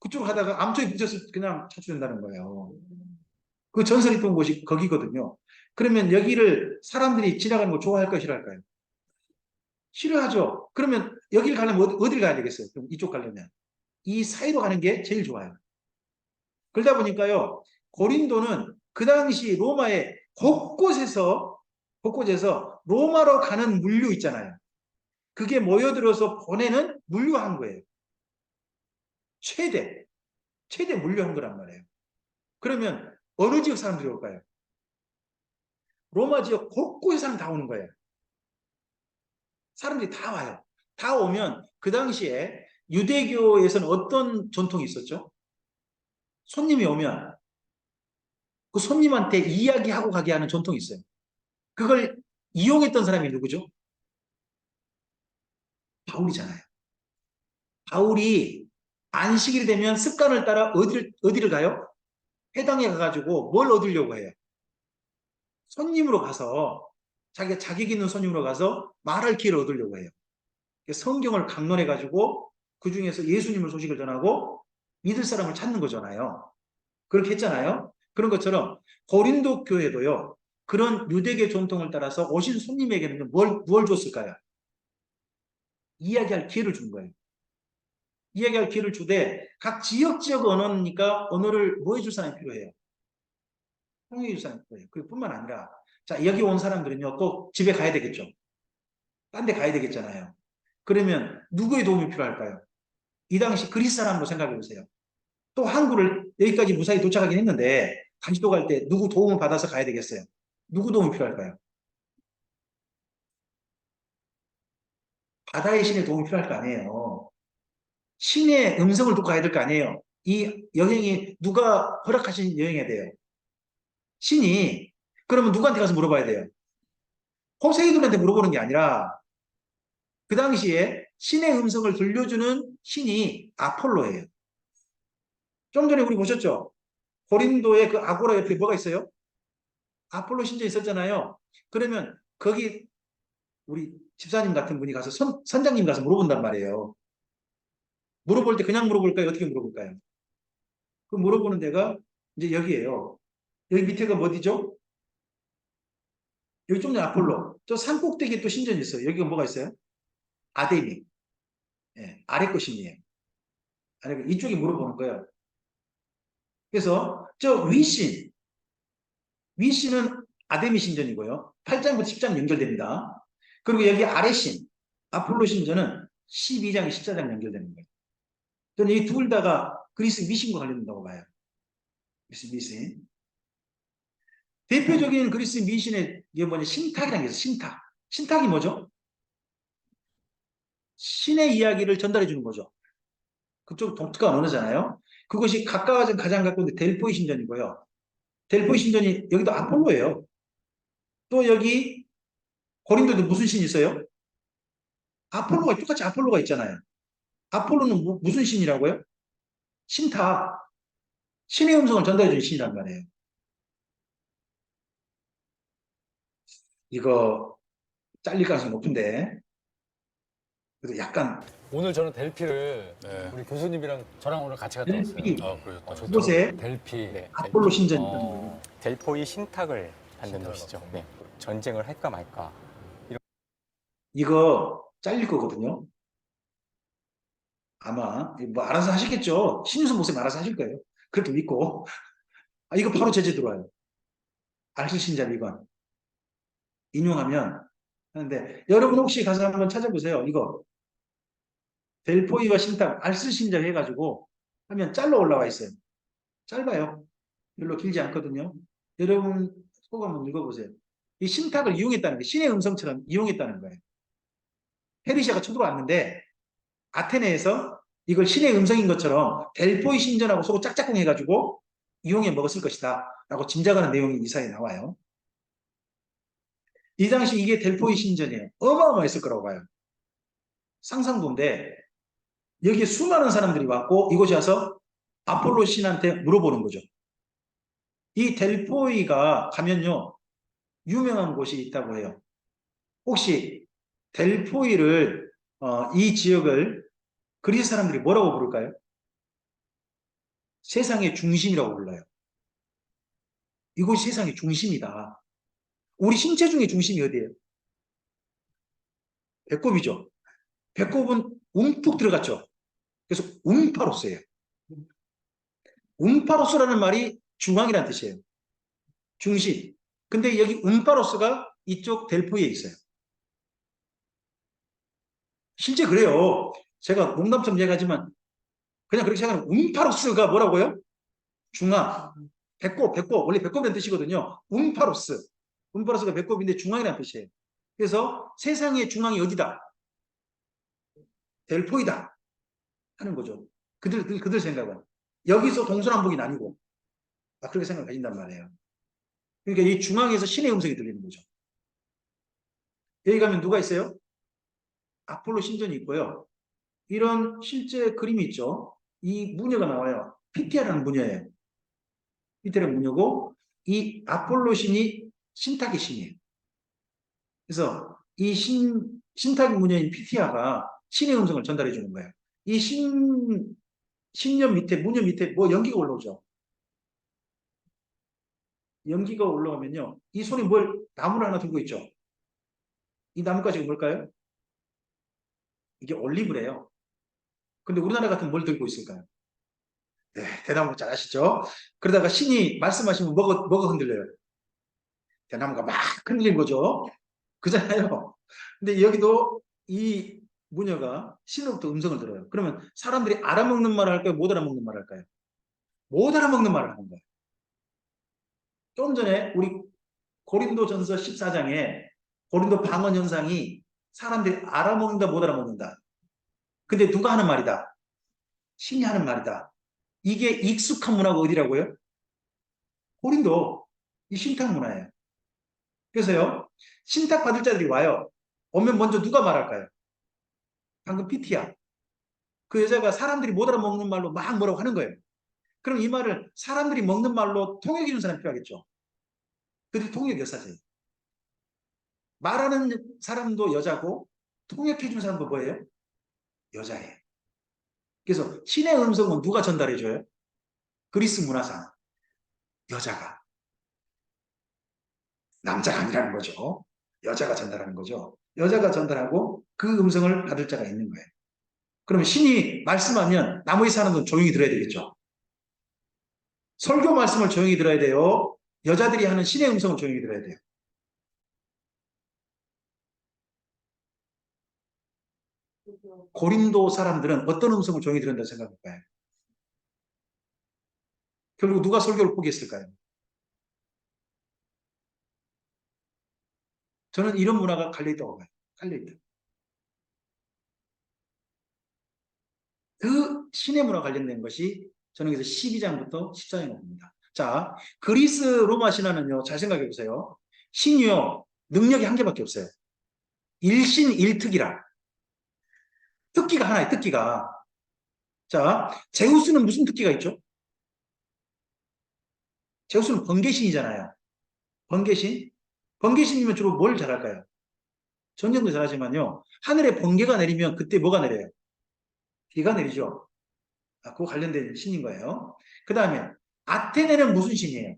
그쪽으로 가다가 암초에 부딪혀서 그냥 차출된다는 거예요. 그 전설이 있던 곳이 거기거든요. 그러면 여기를 사람들이 지나가는 거 좋아할까요, 싫어할까요? 싫어하죠. 그러면 여기를 가려면 어디를 가야 되겠어요? 그럼 이쪽 가려면. 이 사이로 가는 게 제일 좋아요. 그러다 보니까요, 고린도는 그 당시 로마의 곳곳에서 로마로 가는 물류 있잖아요. 그게 모여들어서 보내는 물류한 거예요. 최대 물류한 거란 말이에요. 그러면 어느 지역 사람들이 올까요? 로마 지역 곳곳에 사람 다 오는 거예요. 사람들이 다 와요. 다 오면 그 당시에 유대교에서는 어떤 전통이 있었죠? 손님이 오면 그 손님한테 이야기하고 가게 하는 전통이 있어요. 그걸 이용했던 사람이 누구죠? 바울이잖아요. 바울이 안식일이 되면 습관을 따라 어디를 가요? 회당에 가가지고 뭘 얻으려고 해요? 손님으로 가서 자기가 자격 있는 손님으로 가서 말할 기회를 얻으려고 해요. 성경을 강론해가지고 그 중에서 예수님을 소식을 전하고 믿을 사람을 찾는 거잖아요. 그렇게 했잖아요. 그런 것처럼 고린도 교회도요. 그런 유대계 전통을 따라서 오신 손님에게는 무얼 줬을까요? 이야기할 기회를 준 거예요. 이야기할 기회를 주되 각 지역 언어니까 언어를 뭐 해줄 사람이 필요해요? 통역해 줄 사람이 필요해요. 그뿐만 아니라 자 여기 온 사람들은요 또 집에 가야 되겠죠. 딴 데 가야 되겠잖아요. 그러면 누구의 도움이 필요할까요? 이 당시 그리스 사람으로 생각해 보세요. 또 항구를 여기까지 무사히 도착하긴 했는데 간시도 갈 때 누구 도움을 받아서 가야 되겠어요? 누구 도움이 필요할까요? 바다의 신의 도움이 필요할 거 아니에요. 신의 음성을 듣고 가야 될 거 아니에요. 이 여행이 누가 허락하신 여행이 돼요? 신이. 그러면 누구한테 가서 물어봐야 돼요? 포세이돈한테 물어보는 게 아니라 그 당시에 신의 음성을 들려주는 신이 아폴로예요. 좀 전에 우리 보셨죠? 고린도의 그 아고라 옆에 뭐가 있어요? 아폴로 신전 있었잖아요. 그러면 거기 우리 집사님 같은 분이 가서 선장님 가서 물어본단 말이에요. 물어볼 때 그냥 물어볼까요? 어떻게 물어볼까요? 그 물어보는 데가 이제 여기에요. 여기 밑에가 어디죠? 여기 좀 전에 아폴로. 저 산 꼭대기에 또 신전이 있어요. 여기가 뭐가 있어요? 아데미. 예, 아래 거 신이에요. 아래 거. 이쪽에 물어보는 거예요. 그래서 저 위신은 아데미 신전이고요. 8장부터 10장 연결됩니다. 그리고 여기 아래 신, 아폴로 신전은 12장, 14장 연결되는 거예요. 저는 이 둘 다가 그리스 미신과 관련된다고 봐요. 그리스 미신. 대표적인 그리스 미신의 이게 뭐냐 신탁이라는 게 있어요. 신탁. 신탁이 뭐죠? 신의 이야기를 전달해 주는 거죠. 그쪽 독특한 언어잖아요. 그것이 가까워진 가장 가까운 델포이 신전이고요. 델포이 신전이 여기도 아폴로예요. 또 여기 고린도도 무슨 신이 있어요? 아폴로가 똑같이 아폴로가 있잖아요. 아폴로는 무슨 신이라고요? 신탁. 신의 음성을 전달해 주는 신이란 말이에요. 이거 잘릴 가능성이 높은데. 그래서 약간 오늘 저는 델피를 네. 우리 교수님이랑 저랑 오늘 같이 갔다 왔어요. 델피 그러셨다. 이곳에 델피. 네, 아폴로 신전이 있다는 거예요. 델포이 신탁을 만든 신탁을 곳이죠. 만든 네. 전쟁을 할까 말까. 이거 잘릴 거거든요. 아마 뭐 알아서 하시겠죠. 신유선 목사님 알아서 하실 거예요. 그렇게 믿고. 아, 이거 바로 제재 들어와요. 알쓸신자 미관. 인용하면 하는데 여러분 혹시 가서 한번 찾아보세요. 이거 델포이와 신탁 알쓸신자 해가지고 하면 짤로 올라와 있어요. 짧아요. 별로 길지 않거든요. 여러분 꼭 한번 읽어보세요. 이 신탁을 이용했다는 게 신의 음성처럼 이용했다는 거예요. 페르시아가 쳐들어왔는데 아테네에서 이걸 신의 음성인 것처럼 델포이 신전하고 서로 짝짝꿍 해가지고 이용해 먹었을 것이다 라고 짐작하는 내용이 이사에 나와요. 이 당시 이게 델포이 신전이에요. 어마어마했을 거라고 봐요. 상상도인데 여기에 수많은 사람들이 왔고 이곳에 와서 아폴로 신한테 물어보는 거죠. 이 델포이가 가면요 유명한 곳이 있다고 해요. 혹시 델포이를 이 지역을 그리스 사람들이 뭐라고 부를까요? 세상의 중심이라고 불러요. 이곳이 세상의 중심이다. 우리 신체 중에 중심이 어디예요? 배꼽이죠. 배꼽은 움푹 들어갔죠. 그래서 움파로스예요. 움파로스라는 말이 중앙이라는 뜻이에요. 중심. 근데 여기 움파로스가 이쪽 델포이에 있어요. 실제 그래요. 제가 농담처럼 얘기하지만 그냥 그렇게 생각하면 움파로스가 뭐라고요? 중앙. 배꼽. 원래 배꼽이라는 뜻이거든요. 움파로스. 움파로스가 배꼽인데 중앙이라는 뜻이에요. 그래서 세상의 중앙이 어디다? 델포이다. 하는 거죠. 그들 생각은. 여기서 동서남북이 나뉘고. 그렇게 생각을 가진단 말이에요. 그러니까 이 중앙에서 신의 음성이 들리는 거죠. 여기 가면 누가 있어요? 아폴로 신전이 있고요. 이런 실제 그림이 있죠. 이 무녀가 나와요. 피티아라는 무녀예요. 피티아라는 무녀고 이 아폴로 신이 신탁의 신이에요. 그래서 이 신탁 무녀인 피티아가 신의 음성을 전달해 주는 거예요. 이 신년 밑에 무녀 밑에 뭐 연기가 올라오죠. 연기가 올라오면요. 이 손에 뭘 나무를 하나 들고 있죠. 이 나무가지가 뭘까요? 이게 올리브래요. 근데 우리나라 같은 뭘 들고 있을까요? 네, 대나무 잘 아시죠? 그러다가 신이 말씀하시면 뭐가 흔들려요? 대나무가 막 흔들린 거죠. 그잖아요. 근데 여기도 이 무녀가 신으로부터 음성을 들어요. 그러면 사람들이 알아먹는 말을 할까요? 못 알아먹는 말을 할까요? 못 알아먹는 말을 하는 거예요. 좀 전에 우리 고린도전서 14장에 고린도 방언 현상이 사람들이 알아먹는다 못 알아먹는다. 근데 누가 하는 말이다? 신이 하는 말이다. 이게 익숙한 문화가 어디라고요? 고린도. 이 신탁 문화예요. 그래서요, 신탁 받을 자들이 와요. 오면 먼저 누가 말할까요? 방금 PT야. 그 여자가 사람들이 못 알아먹는 말로 막 뭐라고 하는 거예요. 그럼 이 말을 사람들이 먹는 말로 통역해 주는 사람이 필요하겠죠. 그들이 통역 여사세요. 말하는 사람도 여자고 통역해 주는 사람도 뭐예요? 여자예요. 그래서 신의 음성은 누가 전달해 줘요? 그리스 문화상 여자가. 남자가 아니라는 거죠. 여자가 전달하는 거죠. 여자가 전달하고 그 음성을 받을 자가 있는 거예요. 그러면 신이 말씀하면 나머지 사람들은 조용히 들어야 되겠죠. 설교 말씀을 조용히 들어야 돼요. 여자들이 하는 신의 음성을 조용히 들어야 돼요. 고린도 사람들은 어떤 음성을 조용히 들은다고 생각할까요? 결국 누가 설교를 포기했을까요? 저는 이런 문화가 갈려있다고 봐요. 갈려있다. 그 신의 문화 관련된 것이 저는 그래서 12장부터 14장에 봅니다. 자, 그리스 로마 신화는요, 잘 생각해 보세요. 신이요, 능력이 한 개밖에 없어요. 일신일특이라. 특기가 하나예요, 특기가. 자, 제우스는 무슨 특기가 있죠? 제우스는 번개신이잖아요. 번개신? 번개신이면 주로 뭘 잘할까요? 전쟁도 잘하지만요. 하늘에 번개가 내리면 그때 뭐가 내려요? 비가 내리죠. 아, 그거 관련된 신인 거예요. 그 다음에 아테네는 무슨 신이에요?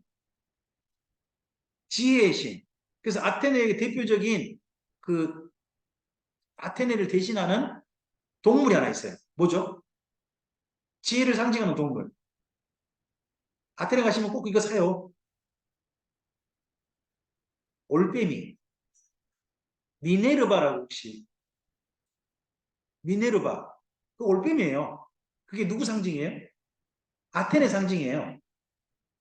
지혜의 신. 그래서 아테네의 대표적인 그 아테네를 대신하는 동물이 하나 있어요. 뭐죠? 지혜를 상징하는 동물. 아테네 가시면 꼭 이거 사요. 올빼미. 미네르바라고 혹시 미네르바. 그 올빼미예요. 그게 누구 상징이에요? 아테네 상징이에요.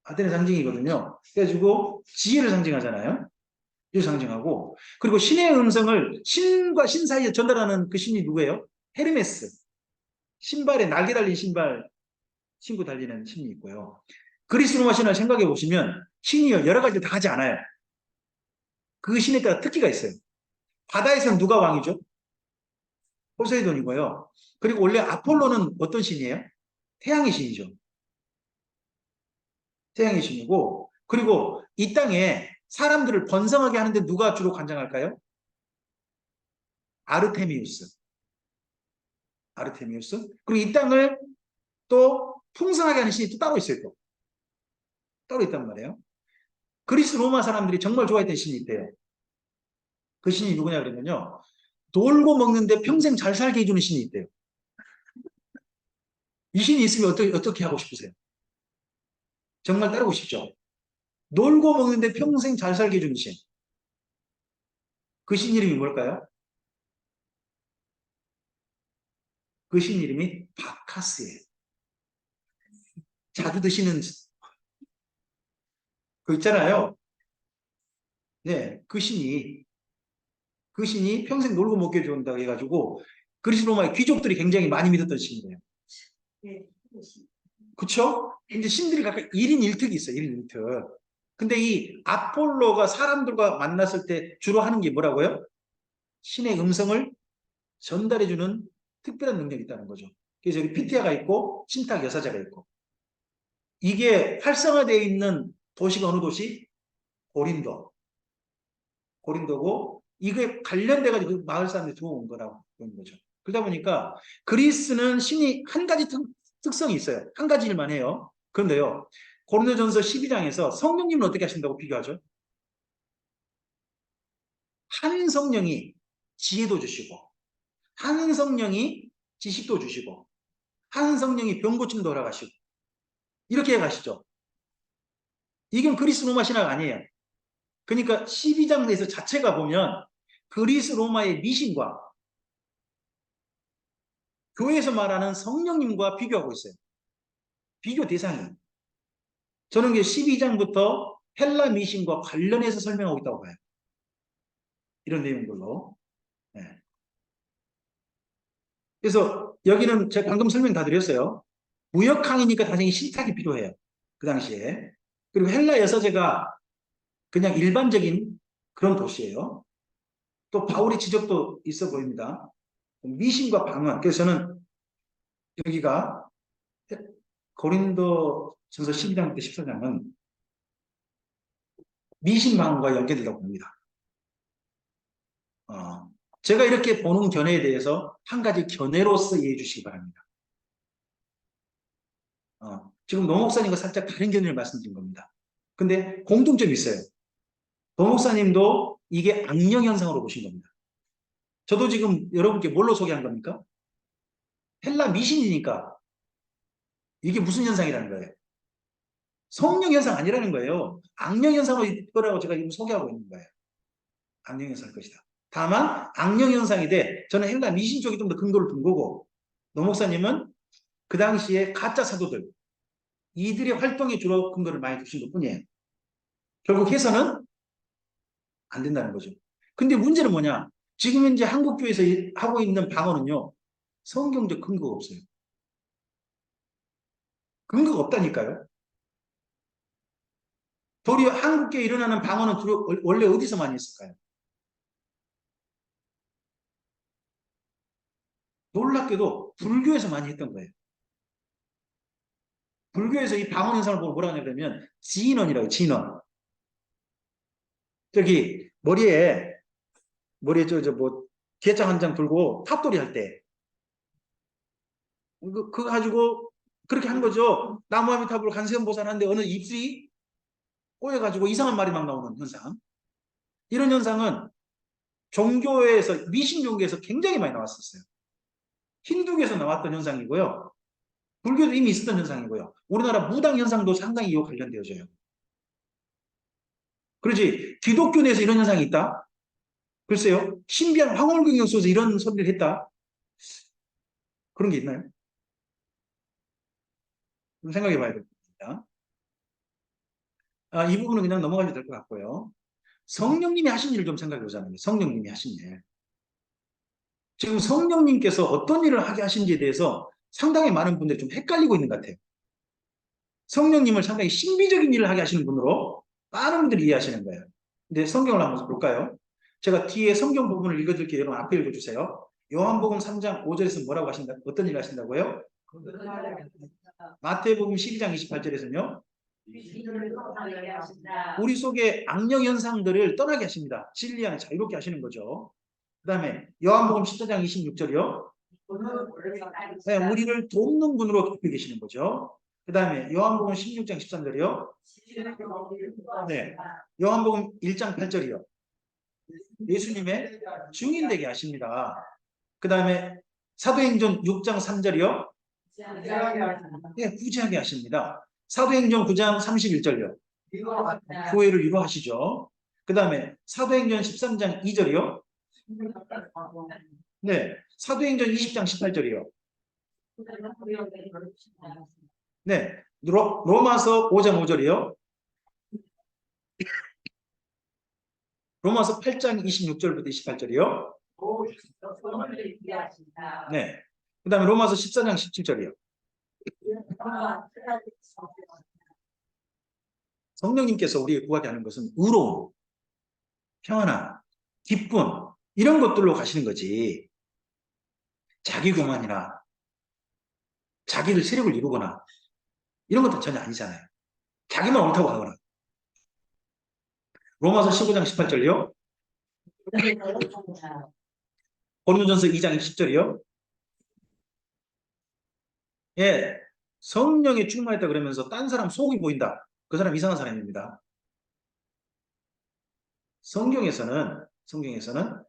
아테네 상징이거든요. 그래가지고 지혜를 상징하잖아요. 이를 상징하고 그리고 신의 음성을 신과 신 사이에 전달하는 그 신이 누구예요? 헤르메스. 신발에 날개 달린 신발 신고 달리는 신이 있고요. 그리스 로마 신을 생각해 보시면 신이 여러 가지를 다 하지 않아요. 그 신에 따라 특기가 있어요. 바다에서는 누가 왕이죠? 포세이돈이고요. 그리고 원래 아폴로는 어떤 신이에요? 태양의 신이죠. 태양의 신이고 그리고 이 땅에 사람들을 번성하게 하는데 누가 주로 관장할까요? 아르테미우스. 아르테미우스. 그리고 이 땅을 또 풍성하게 하는 신이 또 따로 있어요. 또. 따로 있단 말이에요. 그리스 로마 사람들이 정말 좋아했던 신이 있대요. 그 신이 누구냐 그러면요. 놀고 먹는데 평생 잘 살게 해주는 신이 있대요. 이 신이 있으면 어떻게 하고 싶으세요? 정말 따르고 싶죠? 놀고 먹는데 평생 잘 살게 해주는 신. 그 신 이름이 뭘까요? 그 신 이름이 바카스예요. 자주 드시는 그 있잖아요. 네, 그 신이 평생 놀고 먹게 해준다고 해가지고 그리스 로마의 귀족들이 굉장히 많이 믿었던 신이에요. 네. 그쵸? 이제 신들이 각각 1인 1특이 있어요. 1인 1특. 근데 이 아폴로가 사람들과 만났을 때 주로 하는 게 뭐라고요? 신의 음성을 전달해주는 특별한 능력이 있다는 거죠. 그래서 여기 피티아가 있고 신탁 여사자가 있고 이게 활성화되어 있는 도시가 어느 도시? 고린도. 고린도고 이게 관련돼가지고 그 마을 사람들이 들어온 거라고 보는 거죠. 그러다 보니까 그리스는 신이 한 가지 특성이 있어요. 한 가지 일만 해요. 그런데요. 고린도전서 12장에서 성령님은 어떻게 하신다고 비교하죠? 한 성령이 지혜도 주시고 한 성령이 지식도 주시고 한 성령이 병 고침도 허락하시고 이렇게 해가시죠. 이건 그리스 로마 신학 아니에요. 그러니까 12장 내에서 자체가 보면 그리스 로마의 미신과 교회에서 말하는 성령님과 비교하고 있어요. 비교 대상이. 저는 12장부터 헬라 미신과 관련해서 설명하고 있다고 봐요. 이런 내용들로. 네. 그래서 여기는 제가 방금 설명 다 드렸어요. 무역항이니까 당연히 신탁이 필요해요. 그 당시에. 그리고 헬라 여서제가 그냥 일반적인 그런 도시예요. 또 바울의 지적도 있어 보입니다. 미신과 방언. 그래서 저는 여기가 고린도전서 12장부터 14장은 미신 방언과 연계된다고 봅니다. 제가 이렇게 보는 견해에 대해서 한 가지 견해로서 이해해 주시기 바랍니다. 지금 노 목사님과 살짝 다른 견해를 말씀드린 겁니다. 근데 공통점이 있어요. 노 목사님도 이게 악령 현상으로 보신 겁니다. 저도 지금 여러분께 뭘로 소개한 겁니까? 헬라 미신이니까 이게 무슨 현상이라는 거예요? 성령 현상 아니라는 거예요. 악령 현상으로 거라고 제가 지금 소개하고 있는 거예요. 악령 현상일 것이다. 다만 악령 현상이 돼 저는 헬라 미신 쪽이 좀 더 근거를 둔 거고 노 목사님은 그 당시에 가짜 사도들 이들의 활동에 주로 근거를 많이 두신 것 뿐이에요. 결국 해서는 안 된다는 거죠. 근데 문제는 뭐냐? 지금 현재 한국교회에서 하고 있는 방언은요. 성경적 근거가 없어요. 근거가 없다니까요. 도리어 한국교회에 일어나는 방언은 원래 어디서 많이 했을까요? 놀랍게도 불교에서 많이 했던 거예요. 불교에서 이 방언 현상을 보고 뭐라 하냐면 진언이라고 진언. 저기 머리에 뭐 게장 한 장 들고 탑돌이 할 때 그거 가지고 그렇게 한 거죠. 나무아미타불 간세음보살 하는데 어느 입술이 꼬여가지고 이상한 말이 막 나오는 현상. 이런 현상은 종교에서 미신 종교에서 굉장히 많이 나왔었어요. 힌두교에서 나왔던 현상이고요. 불교도 이미 있었던 현상이고요. 우리나라 무당 현상도 상당히 이와 관련되어져요. 그렇지 기독교 내에서 이런 현상이 있다? 글쎄요. 신비한 황홀경영 속에서 이런 소리를 했다? 그런 게 있나요? 생각해 봐야 됩니다. 이 부분은 그냥 넘어가도 될 것 같고요. 성령님이 하신 일을 좀 생각해 보자면 성령님이 하신 일. 지금 성령님께서 어떤 일을 하게 하신지에 대해서 상당히 많은 분들이 좀 헷갈리고 있는 것 같아요. 성령님을 상당히 신비적인 일을 하게 하시는 분으로 많은 분들이 이해하시는 거예요. 근데 성경을 한번 볼까요? 제가 뒤에 성경 부분을 읽어드릴게요. 여러분 앞에 읽어주세요. 요한복음 3장 5절에서 뭐라고 하신다? 어떤 일을 하신다고요? 마태복음 12장 28절에서는요. 우리 속에 악령 현상들을 떠나게 하십니다. 진리 안에 자유롭게 하시는 거죠. 그 다음에 요한복음 14장 26절이요. 네, 우리를 돕는 분으로 깊이 계시는 거죠. 그 다음에 요한복음 16장 13절이요. 네, 요한복음 1장 8절이요. 예수님의 증인 되게 하십니다. 그 다음에 사도행전 6장 3절이요. 네, 구제하게 하십니다. 사도행전 9장 31절이요. 교회를 위로하시죠. 그 다음에 사도행전 13장 2절이요. 네, 사도행전 20장 18절이요. 네, 로마서 5장 5절이요. 로마서 8장 26절부터 28절이요. 네, 그 다음에 로마서 14장 17절이요. 성령님께서 우리에게 구하게 하는 것은 의로움, 평안함, 기쁨 이런 것들로 가시는 거지. 자기 교만이나 자기를 세력을 이루거나 이런 것도 전혀 아니잖아요. 자기만 옳다고 하거나. 로마서 15장 18절이요. 고린도전서 2장 10절이요. 예, 성령에 충만했다 그러면서 딴 사람 속이 보인다. 그 사람 이상한 사람입니다. 성경에서는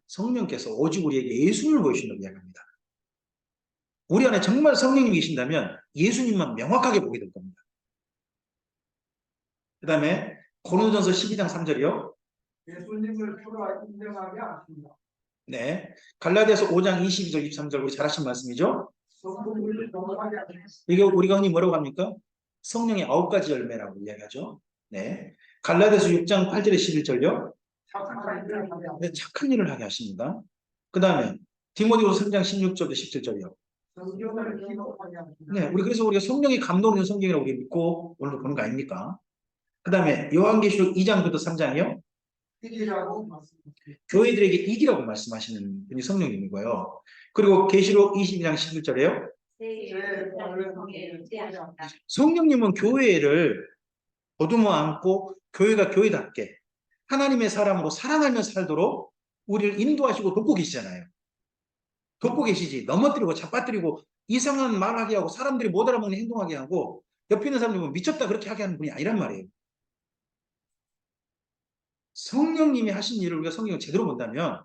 성령께서 오직 우리에게 예수를 보여주신다고 이야기합니다. 우리 안에 정말 성령님이 계신다면 예수님만 명확하게 보게 될 겁니다. 그 다음에 고린도전서 12장 3절이요. 예수님을 주로 인정하게 하십니다. 네. 갈라디아서 5장 22절 23절 우리 잘 하신 말씀이죠. 성품을 정하게 하십니다. 이게 우리가 흔히 뭐라고 합니까? 성령의 9가지 열매라고 이야기하죠. 네. 갈라디아서 6장 8절에 11절요. 착한 일을 하게 네, 하십니다. 착한 일을 하게 하십니다. 그 다음에 디모데후서 3장 16절부터 17절이요. 성경을 기록하게 하십니다. 네, 그래서 우리가 성령이 감동 있는 성경이라고 우리 믿고 오늘 보는 거 아닙니까? 그 다음에 요한계시록 2장부터 3장이요. 이기라고 말씀하십니다. 교회들에게 이기라고 말씀하시는 분이 성령님이고요. 그리고 계시록 22장 11절에요. 성령님은 교회를 보듬어 안고 교회가 교회답게 하나님의 사람으로 사랑하며 살도록 우리를 인도하시고 돕고 계시잖아요. 돕고 계시지. 넘어뜨리고 잡아뜨리고 이상한 말하게 하고 사람들이 못 알아먹는 행동하게 하고 옆에 있는 사람들 보면 미쳤다 그렇게 하게 하는 분이 아니란 말이에요. 성령님이 하신 일을 우리가 성경을 제대로 본다면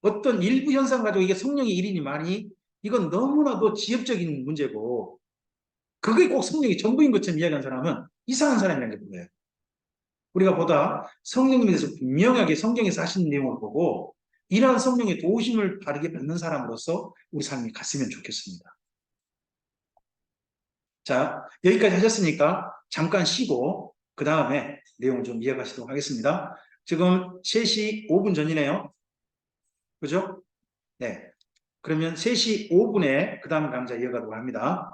어떤 일부 현상 가지고 이게 성령의 일이니 많이 이건 너무나도 지엽적인 문제고 그게 꼭 성령이 전부인 것처럼 이야기하는 사람은 이상한 사람이라는 게 보여요. 우리가 보다 성령님에 대해서 분명하게 성경에서 하신 내용을 보고 이러한 성령의 도우심을 바르게 받는 사람으로서 우리 삶이 갔으면 좋겠습니다. 자, 여기까지 하셨으니까 잠깐 쉬고 그 다음에 내용을 좀 이어가시도록 하겠습니다. 지금 3시 5분 전이네요. 그죠? 네. 그러면 3시 5분에 그 다음 강좌 이어가도록 합니다.